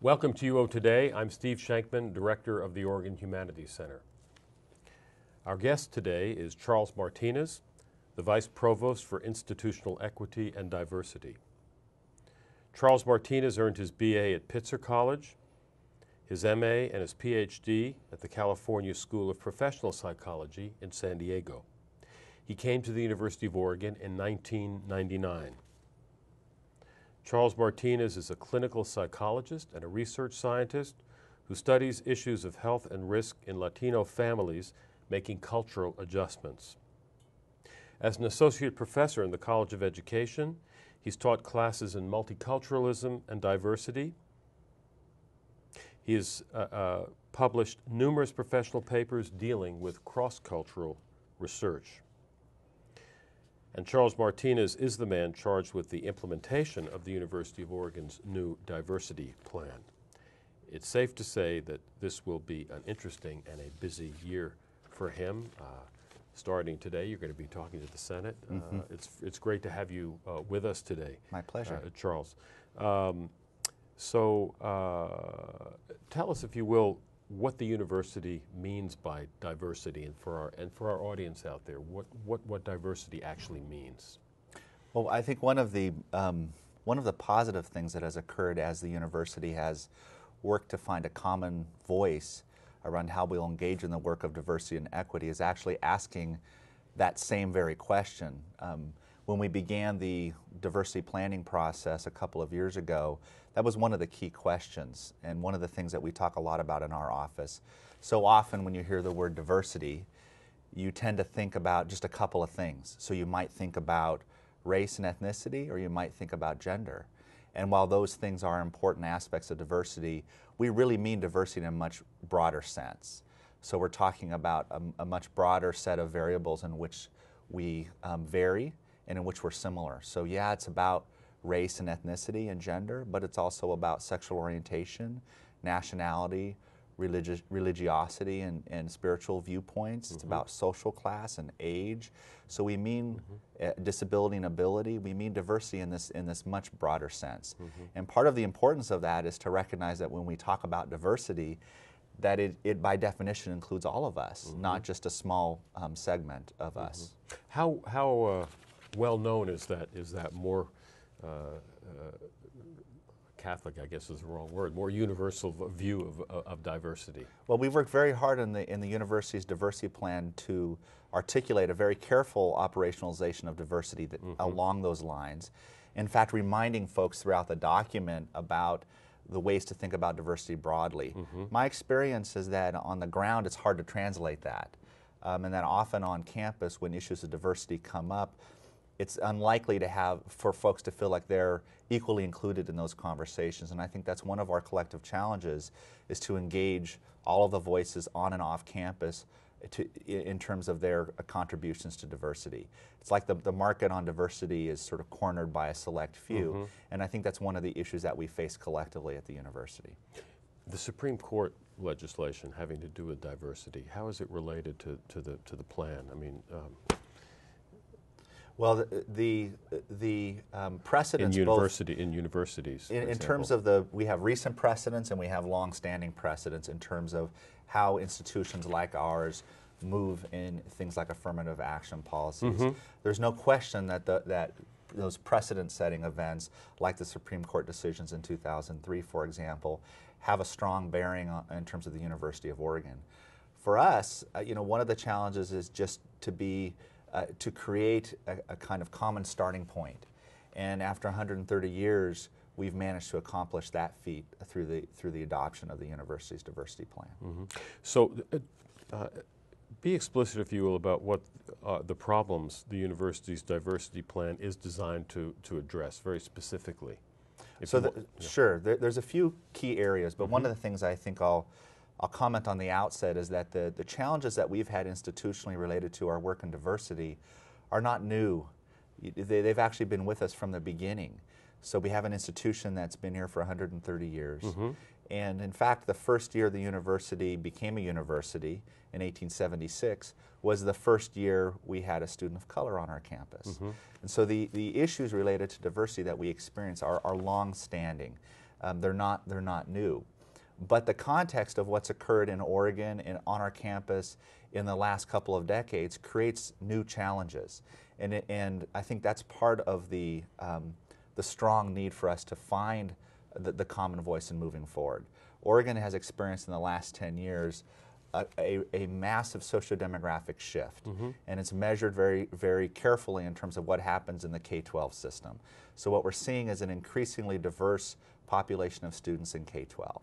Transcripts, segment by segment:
Welcome to UO Today. I'm Steve Shankman, Director of the Oregon Humanities Center. Our guest today is Charles Martinez, the Vice Provost for Institutional Equity and Diversity. Charles Martinez earned his BA at Pitzer College, his MA and his PhD at the California School of Professional Psychology in San Diego. He came to the University of Oregon in 1999. Charles Martinez is a clinical psychologist and a research scientist who studies issues of health and risk in Latino families making cultural adjustments. As an associate professor in the College of Education, he's taught classes in multiculturalism and diversity. He has published numerous professional papers dealing with cross-cultural research. And Charles Martinez is the man charged with the implementation of the University of Oregon's new diversity plan. It's safe to say that this will be an interesting and a busy year for him. Starting today, you're going to be talking to the Senate. It's great to have you with us today. My pleasure. Charles. So tell us, if you will, what the university means by diversity, and for our audience out there, what diversity actually means. Well, I think one of the positive things that has occurred as the university has worked to find a common voice around how we'll engage in the work of diversity and equity is actually asking that same very question. When we began the diversity planning process a couple of years ago, that was one of the key questions and one of the things that we talk a lot about in our office. So often when you hear the word diversity, you tend to think about just a couple of things. So you might think about race and ethnicity, or you might think about gender. And while those things are important aspects of diversity, we really mean diversity in a much broader sense. So we're talking about a much broader set of variables in which we vary and in which we're similar. So yeah, it's about race and ethnicity and gender, but it's also about sexual orientation, nationality, religiosity and spiritual viewpoints. It's about social class and age. So we mean disability and ability. We mean diversity in this much broader sense. And part of the importance of that is to recognize that when we talk about diversity, that it by definition includes all of us, not just a small segment of us. How well known is that more Catholic, I guess is the wrong word, more universal view of diversity? Well, we've worked very hard in the university's diversity plan to articulate a very careful operationalization of diversity along those lines. In fact, reminding folks throughout the document about the ways to think about diversity broadly. My experience is that on the ground it's hard to translate that, and that often on campus when issues of diversity come up, it's unlikely for folks to feel like they're equally included in those conversations. And I think that's one of our collective challenges, is to engage all of the voices on and off campus in terms of their contributions to diversity. It's like the market on diversity is sort of cornered by a select few, and I think that's one of the issues that we face collectively at the university. The Supreme Court legislation having to do with diversity, how is it related to the plan? I mean, well, the precedents in universities. In terms of we have recent precedents and we have long-standing precedents in terms of how institutions like ours move in things like affirmative action policies. There's no question that those precedent-setting events, like the Supreme Court decisions in 2003, for example, have a strong bearing in terms of the University of Oregon. For us, one of the challenges is just to create a kind of common starting point. And after 130 years, we've managed to accomplish that feat through the adoption of the university's diversity plan. So be explicit, if you will, about what the problems the university's diversity plan is designed to address very specifically. Sure, there's a few key areas, but one of the things I think I'll comment on the outset is that the challenges that we've had institutionally related to our work in diversity are not new. They've actually been with us from the beginning. So we have an institution that's been here for 130 years. And in fact, the first year the university became a university in 1876 was the first year we had a student of color on our campus. And so the issues related to diversity that we experience are long-standing. They're not new. But the context of what's occurred in Oregon and on our campus in the last couple of decades creates new challenges. And I think that's part of the strong need for us to find the common voice in moving forward. Oregon has experienced in the last 10 years a massive socio-demographic shift, and it's measured very, very carefully in terms of what happens in the K-12 system. So what we're seeing is an increasingly diverse population of students in K-12.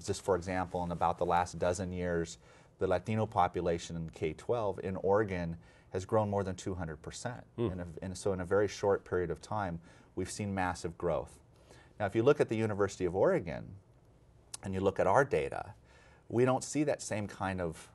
Just for example, in about the last dozen years, the Latino population in K-12 in Oregon has grown more than 200%. And so in a very short period of time, we've seen massive growth. Now, if you look at the University of Oregon and you look at our data, we don't see that same kind of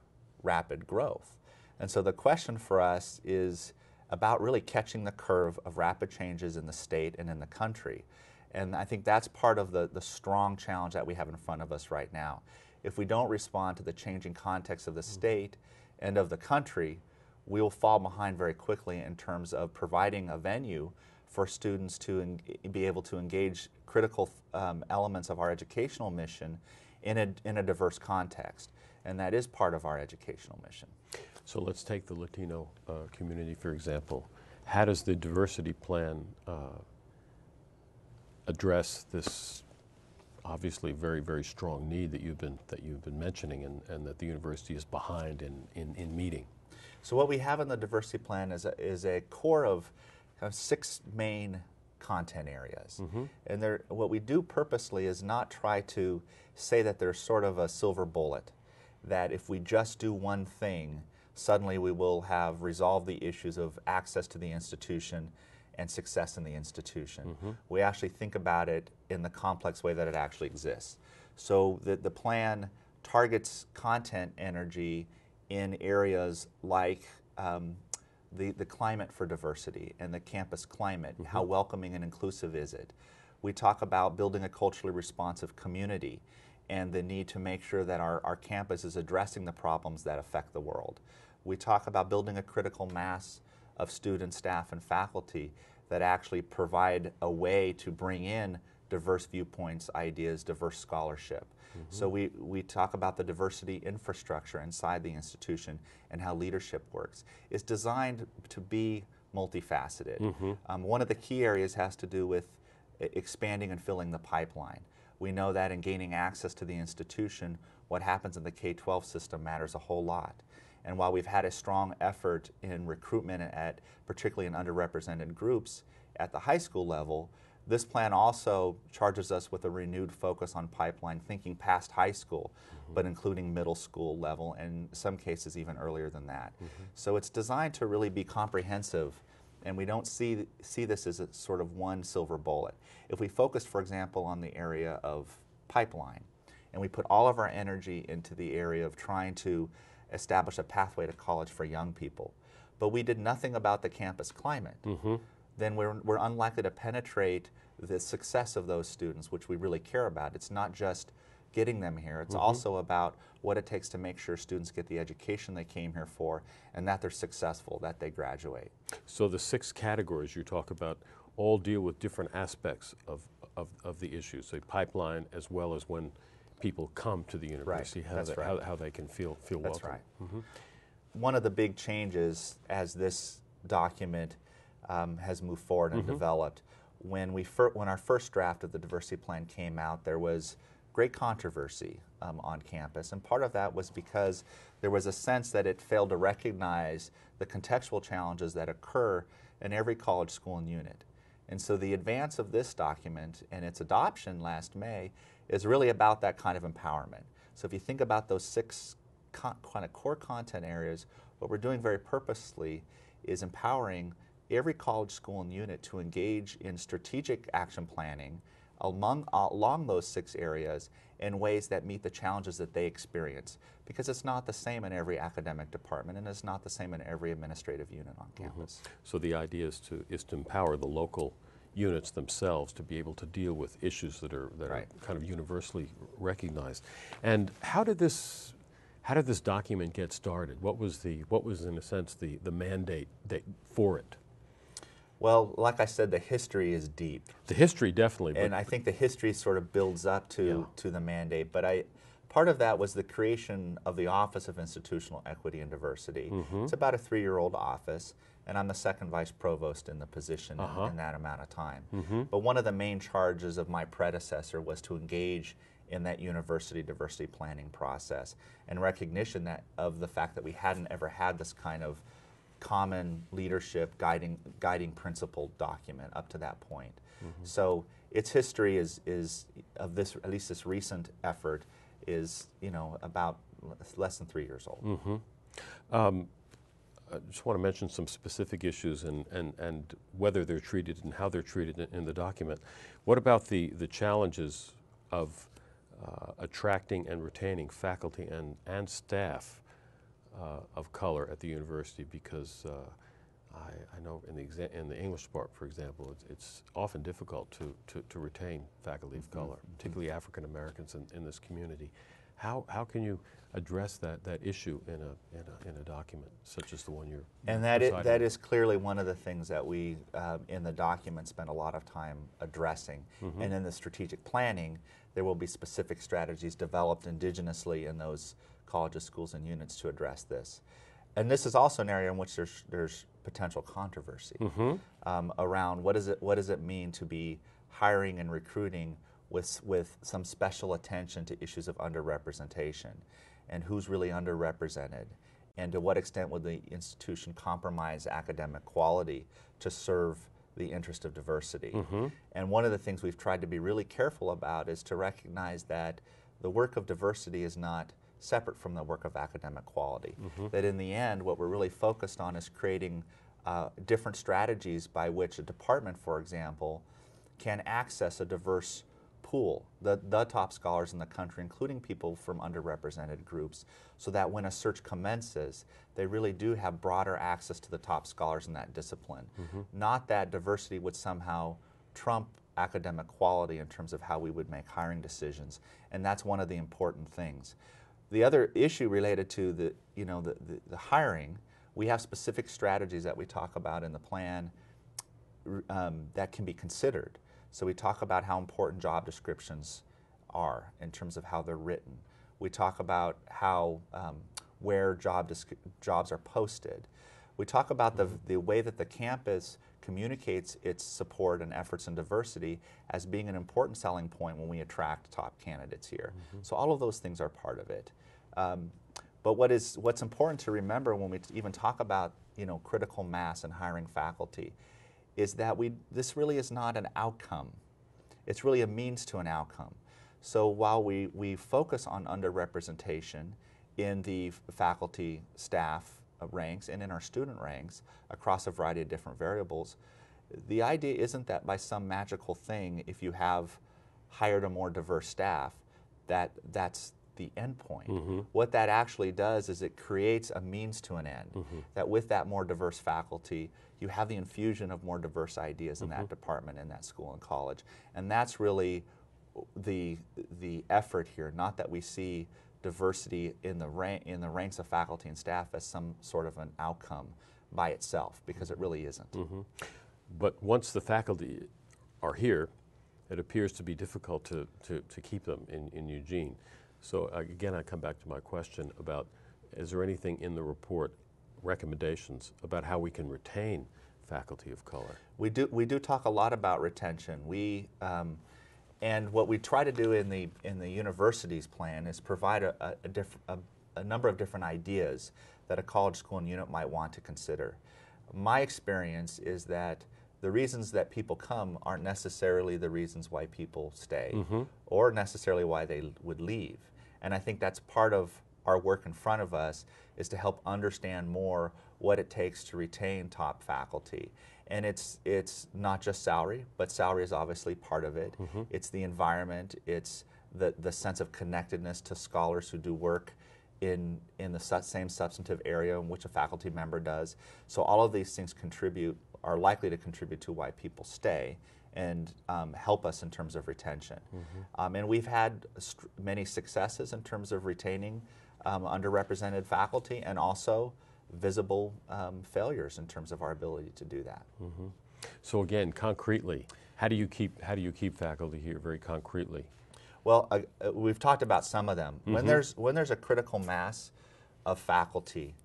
rapid growth. And so the question for us is about really catching the curve of rapid changes in the state and in the country. And I think that's part of the strong challenge that we have in front of us right now. If we don't respond to the changing context of the state and of the country, we will fall behind very quickly in terms of providing a venue for students to be able to engage critical elements of our educational mission in a diverse context. And that is part of our educational mission. So let's take the Latino community, for example. How does the diversity plan address this obviously very, very strong need that you've been mentioning and that the university is behind in meeting? So what we have in the diversity plan is a core of kind of 6 main content areas. And what we do purposely is not try to say that there's sort of a silver bullet, that if we just do one thing, suddenly we will have resolved the issues of access to the institution and success in the institution. We actually think about it in the complex way that it actually exists. So the plan targets content energy in areas like the climate for diversity and the campus climate. How welcoming and inclusive is it? We talk about building a culturally responsive community and the need to make sure that our campus is addressing the problems that affect the world. We talk about building a critical mass of students, staff, and faculty that actually provide a way to bring in diverse viewpoints, ideas, diverse scholarship. So we talk about the diversity infrastructure inside the institution and how leadership works. It's designed to be multifaceted. One of the key areas has to do with expanding and filling the pipeline. We know that in gaining access to the institution, what happens in the K-12 system matters a whole lot. And while we've had a strong effort in recruitment at particularly in underrepresented groups at the high school level, this plan also charges us with a renewed focus on pipeline thinking past high school, but including middle school level, and in some cases even earlier than that. So it's designed to really be comprehensive, and we don't see this as a sort of one silver bullet. If we focus, for example, on the area of pipeline, and we put all of our energy into the area of trying to establish a pathway to college for young people, but we did nothing about the campus climate, then we're unlikely to penetrate the success of those students, which we really care about. It's not just getting them here, it's also about what it takes to make sure students get the education they came here for and that they're successful, that they graduate. So the 6 categories you talk about all deal with different aspects of the issue, so pipeline as well as when people come to the university, how they can feel welcome. That's right. One of the big changes as this document has moved forward and developed, when our first draft of the diversity plan came out, there was great controversy on campus, and part of that was because there was a sense that it failed to recognize the contextual challenges that occur in every college, school, and unit. And so the advance of this document and its adoption last May is really about that kind of empowerment. So if you think about those 6 kind of core content areas, what we're doing very purposely is empowering every college, school, and unit to engage in strategic action planning along those 6 areas in ways that meet the challenges that they experience. Because it's not the same in every academic department, and it's not the same in every administrative unit on campus. So the idea is to empower the local units themselves to be able to deal with issues that are kind of universally recognized. And how did this document get started? What was in a sense the mandate for it? Well, like I said, the history is deep. The history definitely. And I think the history sort of builds up to the mandate. But part of that was the creation of the Office of Institutional Equity and Diversity. It's about a 3-year-old office, and I'm the second vice provost in the position in that amount of time. But one of the main charges of my predecessor was to engage in that university diversity planning process and recognition that of the fact that we hadn't ever had this kind of common leadership guiding principle document up to that point. So its history is of this, at least this recent effort, is about less than 3 years old. I just want to mention some specific issues and whether they're treated and how they're treated in the document. What about the challenges of attracting and retaining faculty and staff of color at the university? Because I know in the English part, for example, it's often difficult to retain faculty of color, particularly African Americans in this community. How can you address that issue in a document such as the one you're and that is clearly one of the things that we in the document spend a lot of time addressing. And in the strategic planning, there will be specific strategies developed indigenously in those colleges, schools, and units to address this. And this is also an area in which there's potential controversy around what does it mean to be hiring and recruiting with some special attention to issues of underrepresentation, and who's really underrepresented, and to what extent would the institution compromise academic quality to serve the interest of diversity. And one of the things we've tried to be really careful about is to recognize that the work of diversity is not separate from the work of academic quality. That in the end, what we're really focused on is creating different strategies by which a department, for example, can access a diverse pool, the top scholars in the country, including people from underrepresented groups, so that when a search commences, they really do have broader access to the top scholars in that discipline. Not that diversity would somehow trump academic quality in terms of how we would make hiring decisions, and that's one of the important things. The other issue related to the hiring, we have specific strategies that we talk about in the plan that can be considered. So we talk about how important job descriptions are in terms of how they're written. We talk about how where jobs are posted. We talk about the way that the campus communicates its support and efforts in diversity as being an important selling point when we attract top candidates here. So all of those things are part of it. But what's important to remember when we even talk about critical mass and hiring faculty is that this really is not an outcome. It's really a means to an outcome. So while we focus on underrepresentation in the faculty, staff ranks and in our student ranks across a variety of different variables, the idea isn't that by some magical thing, if you have hired a more diverse staff, that's the end point. What that actually does is it creates a means to an end, that with that more diverse faculty, you have the infusion of more diverse ideas in that department, in that school and college. And that's really the effort here, not that we see diversity in the ranks of faculty and staff as some sort of an outcome by itself, because it really isn't. But once the faculty are here, it appears to be difficult to keep them in Eugene. So again, I come back to my question about, is there anything in the report, recommendations about how we can retain faculty of color? We do talk a lot about retention. And what we try to do in the university's plan is provide a number of different ideas that a college, school, and unit might want to consider. My experience is that the reasons that people come aren't necessarily the reasons why people stay or necessarily why they would leave. And I think that's part of our work in front of us, is to help understand more what it takes to retain top faculty. And it's not just salary, but salary is obviously part of it. It's the environment, it's the sense of connectedness to scholars who do work in the same substantive area in which a faculty member does. So all of these things are likely to contribute to why people stay and help us in terms of retention. And we've had many successes in terms of retaining underrepresented faculty, and also visible failures in terms of our ability to do that. So again, concretely, how do you keep faculty here very concretely? Well, we've talked about some of them. When there's a critical mass of faculty,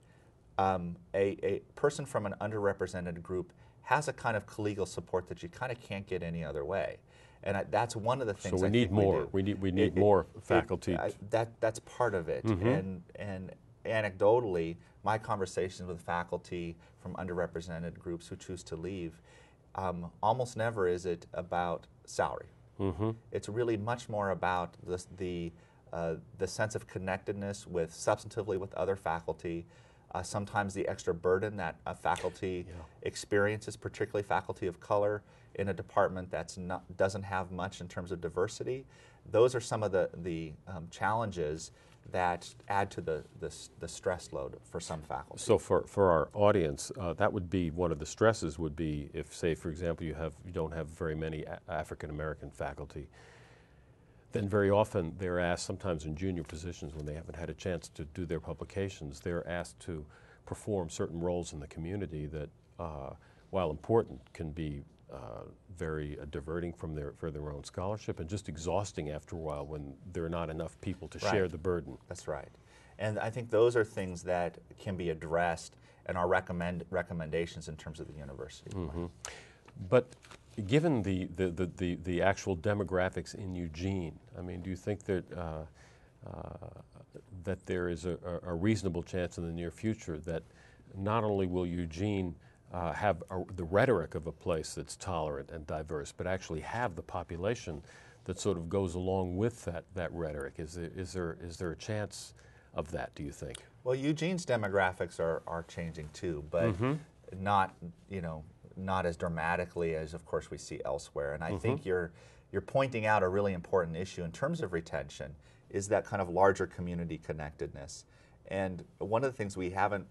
a person from an underrepresented group has a kind of collegial support that you kind of can't get any other way, and that's one of the things. So we need more. We need more faculty. That's part of it, and anecdotally, my conversations with faculty from underrepresented groups who choose to leave, almost never is it about salary. It's really much more about the sense of connectedness substantively with other faculty, sometimes the extra burden that a faculty experiences, particularly faculty of color in a department that doesn't have much in terms of diversity. Those are some of the challenges that add to the stress load for some faculty. So for our audience, that would be one of the stresses would be if, say, for example, you don't have very many African American faculty, then very often they're asked, sometimes in junior positions when they haven't had a chance to do their publications, they're asked to perform certain roles in the community that, while important, can be very diverting for their own scholarship and just exhausting after a while when there are not enough people to share the burden. That's right. And I think those are things that can be addressed in our recommendations in terms of the university. But given the actual demographics in Eugene, I mean, do you think that that there is a reasonable chance in the near future that not only will Eugene have the rhetoric of a place that's tolerant and diverse, but actually have the population that sort of goes along with that rhetoric? Is there a chance of that, do you think? Well, Eugene's demographics are changing too, but not as dramatically as, of course, we see elsewhere. And I think you're pointing out a really important issue in terms of retention is that kind of larger community connectedness. And one of the things we haven't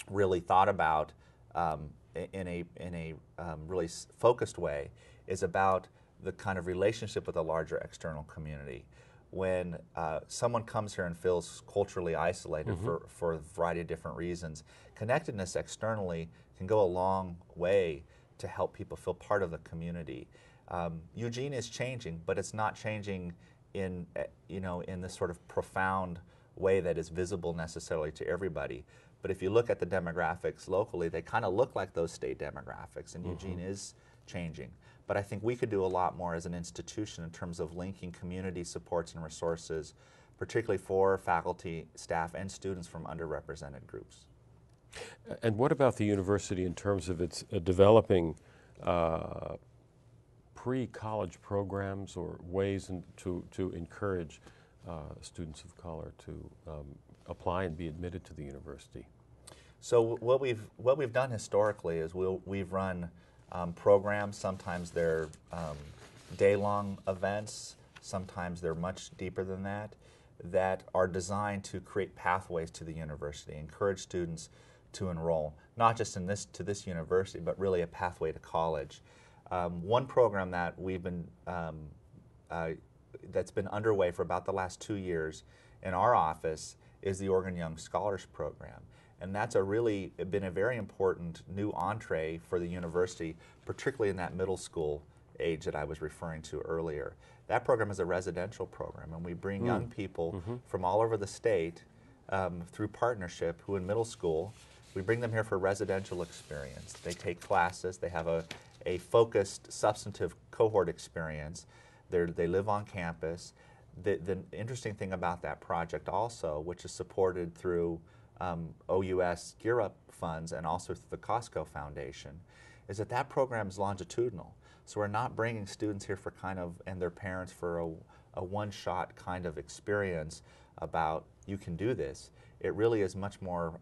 really thought about in a really focused way is about the kind of relationship with a larger external community. When someone comes here and feels culturally isolated for a variety of different reasons, connectedness externally can go a long way to help people feel part of the community. Eugene is changing, but it's not changing in this sort of profound way that is visible necessarily to everybody. But if you look at the demographics locally, they kind of look like those state demographics, and Eugene is changing. But I think we could do a lot more as an institution in terms of linking community supports and resources, particularly for faculty, staff, and students from underrepresented groups. And what about the university in terms of its developing pre-college programs or ways to encourage students of color to apply and be admitted to the university? So what we've done historically is we've run programs. Sometimes they're day-long events. Sometimes they're much deeper than that. That are designed to create pathways to the university, encourage students to enroll, not just to this university, but really a pathway to college. One program that we've been that's been underway for about the last 2 years in our office is the Oregon Young Scholars Program. And that's been a very important new entree for the university, particularly in that middle school age that I was referring to earlier. That program is a residential program, and we bring young people from all over the state through partnership who in middle school, we bring them here for residential experience. They take classes, they have a focused, substantive cohort experience. They live on campus. The interesting thing about that project also, which is supported through OUS Gear Up funds and also through the Costco Foundation, is that program is longitudinal. So we're not bringing students here for and their parents for a one-shot kind of experience about you can do this. It really is much more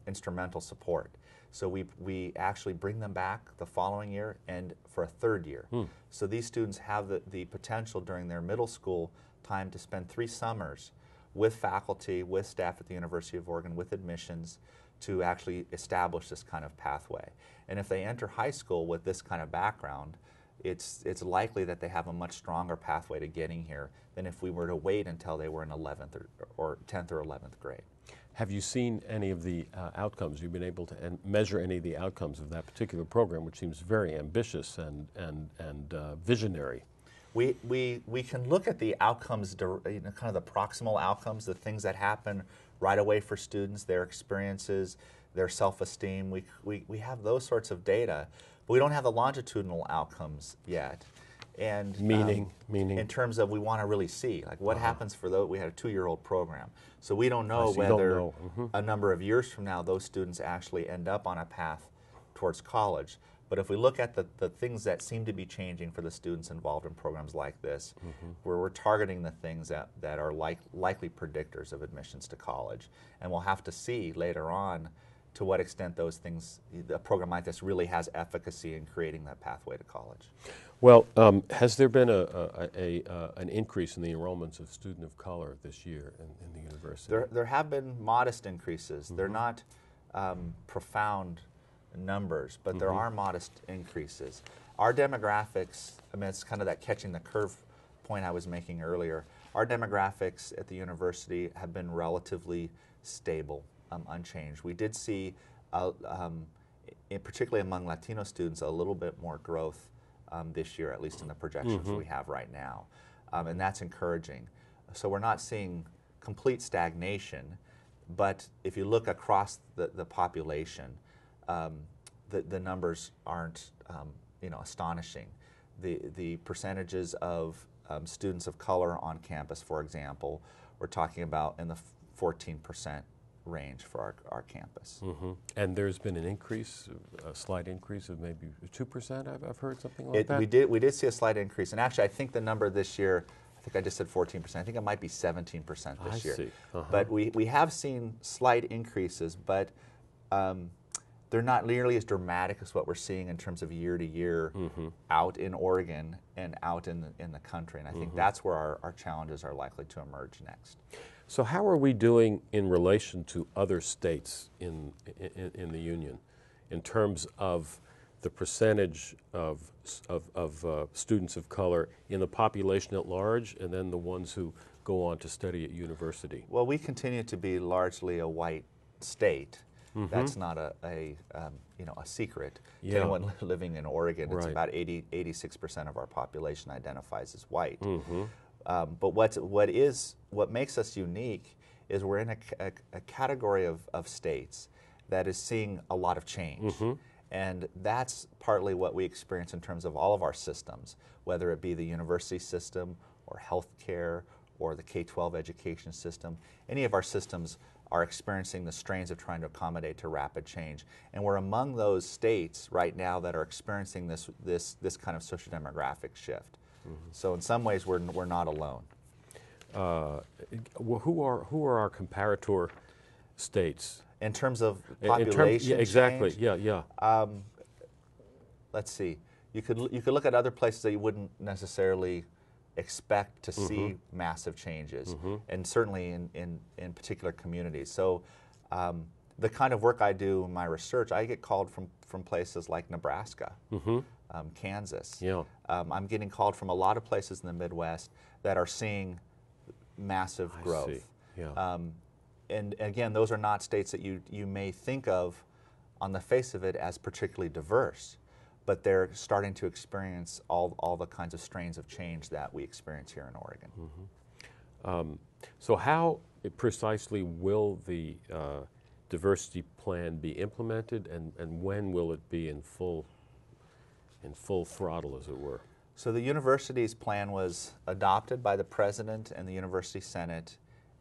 instrumental support. So we actually bring them back the following year and for a third year. So these students have the potential during their middle school time to spend 3 summers with faculty, with staff at the University of Oregon, with admissions to actually establish this kind of pathway. And if they enter high school with this kind of background, it's likely that they have a much stronger pathway to getting here than if we were to wait until they were in 11th or 10th or 11th grade. Have you seen any of the outcomes? You've been able to measure any of the outcomes of that particular program, which seems very ambitious and visionary. We can look at the outcomes, kind of the proximal outcomes, the things that happen right away for students, their experiences, their self-esteem. We have those sorts of data, but we don't have the longitudinal outcomes yet. And Meaning? In terms of we want to really see, like what happens for those. We had a 2-year-old program, so we don't know I see. You don't whether know. a number of years from now those students actually end up on a path towards college. But if we look at the things that seem to be changing for the students involved in programs like this, where we're targeting the things that are likely predictors of admissions to college. And we'll have to see later on to what extent those things, a program like this really has efficacy in creating that pathway to college. Well, has there been an increase in the enrollments of students of color this year in the university? There have been modest increases. They're not profound numbers, but there are modest increases. Our demographics, I mean, it's kind of that catching the curve point I was making earlier. Our demographics at the university have been relatively stable, unchanged. We did see, particularly among Latino students, a little bit more growth this year, at least in the projections we have right now, and that's encouraging. So we're not seeing complete stagnation, but if you look across the population, the numbers aren't astonishing. The percentages of students of color on campus, for example, we're talking about in the 14% range for our campus. And there's been an increase, a slight increase of maybe 2%, I've heard something like that? We did see a slight increase, and actually I think the number this year, I think I just said 14%, I think it might be 17% this year. I see. But we have seen slight increases, but they're not nearly as dramatic as what we're seeing in terms of year to year out in Oregon and out in the country. And I think that's where our challenges are likely to emerge next. So how are we doing in relation to other states in the Union in terms of the percentage of students of color in the population at large and then the ones who go on to study at university? Well, we continue to be largely a white state. That's not a secret to anyone living in Oregon. It's about 86% of our population identifies as white. But what makes us unique is we're in a category of states that is seeing a lot of change. And that's partly what we experience in terms of all of our systems, whether it be the university system or healthcare or the K-12 education system. Any of our systems are experiencing the strains of trying to accommodate to rapid change. And we're among those states right now that are experiencing this kind of sociodemographic shift. So in some ways we're not alone. Well, who are our comparator states? In terms of population exactly. change, let's see. You could look at other places that you wouldn't necessarily expect to see massive changes, and certainly in particular communities. So the kind of work I do in my research, I get called from places like Nebraska, Kansas. I'm getting called from a lot of places in the Midwest that are seeing massive growth. I see. And again, those are not states that you may think of on the face of it as particularly diverse, but they're starting to experience all the kinds of strains of change that we experience here in Oregon. So how precisely will the diversity plan be implemented, and when will it be in full throttle, as it were? So the university's plan was adopted by the President and the University Senate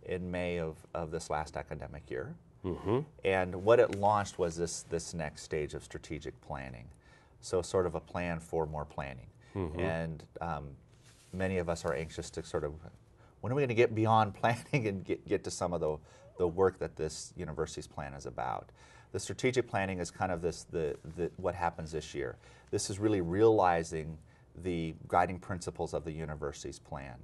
in May of this last academic year. And what it launched was this next stage of strategic planning. So sort of a plan for more planning. And many of us are anxious to sort of, when are we going to get beyond planning and get to some of the work that this university's plan is about? The strategic planning is kind of what happens this year. This is really realizing the guiding principles of the university's plan.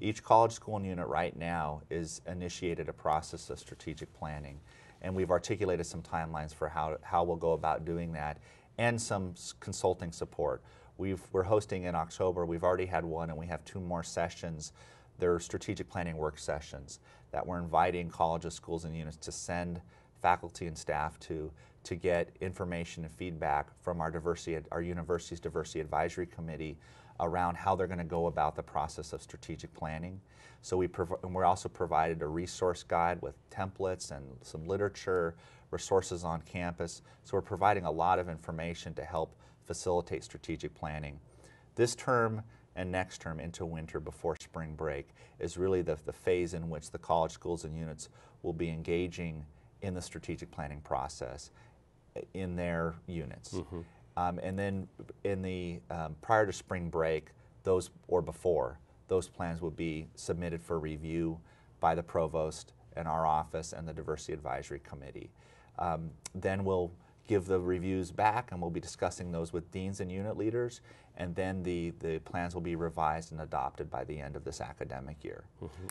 Each college, school, and unit right now is initiated a process of strategic planning, and we've articulated some timelines for how we'll go about doing that, and some consulting support. We're hosting in October. We've already had one, and we have 2 more sessions. They're strategic planning work sessions that we're inviting colleges, schools, and units to send faculty and staff to get information and feedback from our university's Diversity Advisory Committee around how they're going to go about the process of strategic planning. So we're also provided a resource guide with templates and some literature, resources on campus. So we're providing a lot of information to help facilitate strategic planning. This term and next term into winter before spring break is really the phase in which the college, schools, and units will be engaging in the strategic planning process in their units. And then in the prior to spring break, those or before, those plans will be submitted for review by the provost and our office and the Diversity Advisory Committee. Then we'll give the reviews back, and we'll be discussing those with deans and unit leaders, and then the plans will be revised and adopted by the end of this academic year.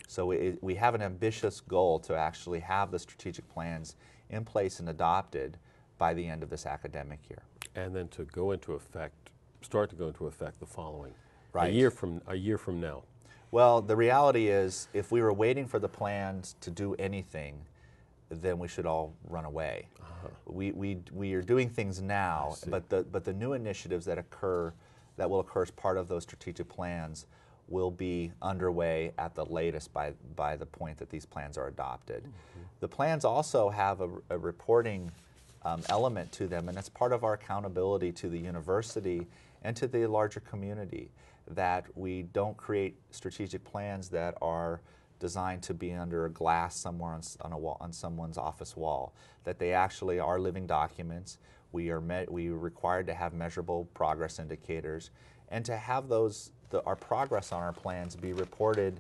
So we have an ambitious goal to actually have the strategic plans in place and adopted by the end of this academic year. And then to go into effect, start to go into effect the following, Right. a year from now. Well, the reality is, if we were waiting for the plans to do anything, then we should all run away. We are doing things now, but the new initiatives that will occur as part of those strategic plans will be underway at the latest by the point that these plans are adopted. The plans also have a reporting element to them, and it's part of our accountability to the university and to the larger community, that we don't create strategic plans that are designed to be under a glass somewhere on someone's office wall, that they actually are living documents. We are required to have measurable progress indicators, and to have our progress on our plans be reported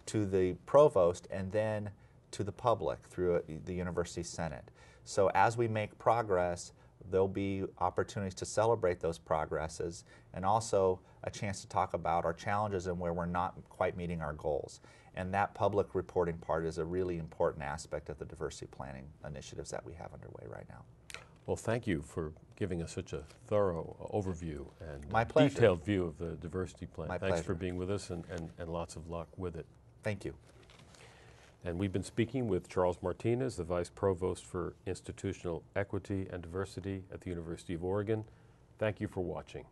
to the provost and then to the public through the University Senate. So as we make progress, there'll be opportunities to celebrate those progresses, and also a chance to talk about our challenges and where we're not quite meeting our goals. And that public reporting part is a really important aspect of the diversity planning initiatives that we have underway right now. Well, thank you for giving us such a thorough overview and My pleasure. detailed view of the diversity plan. My Thanks pleasure. for being with us, and lots of luck with it. Thank you. And we've been speaking with Charles Martinez, the Vice Provost for Institutional Equity and Diversity at the University of Oregon. Thank you for watching.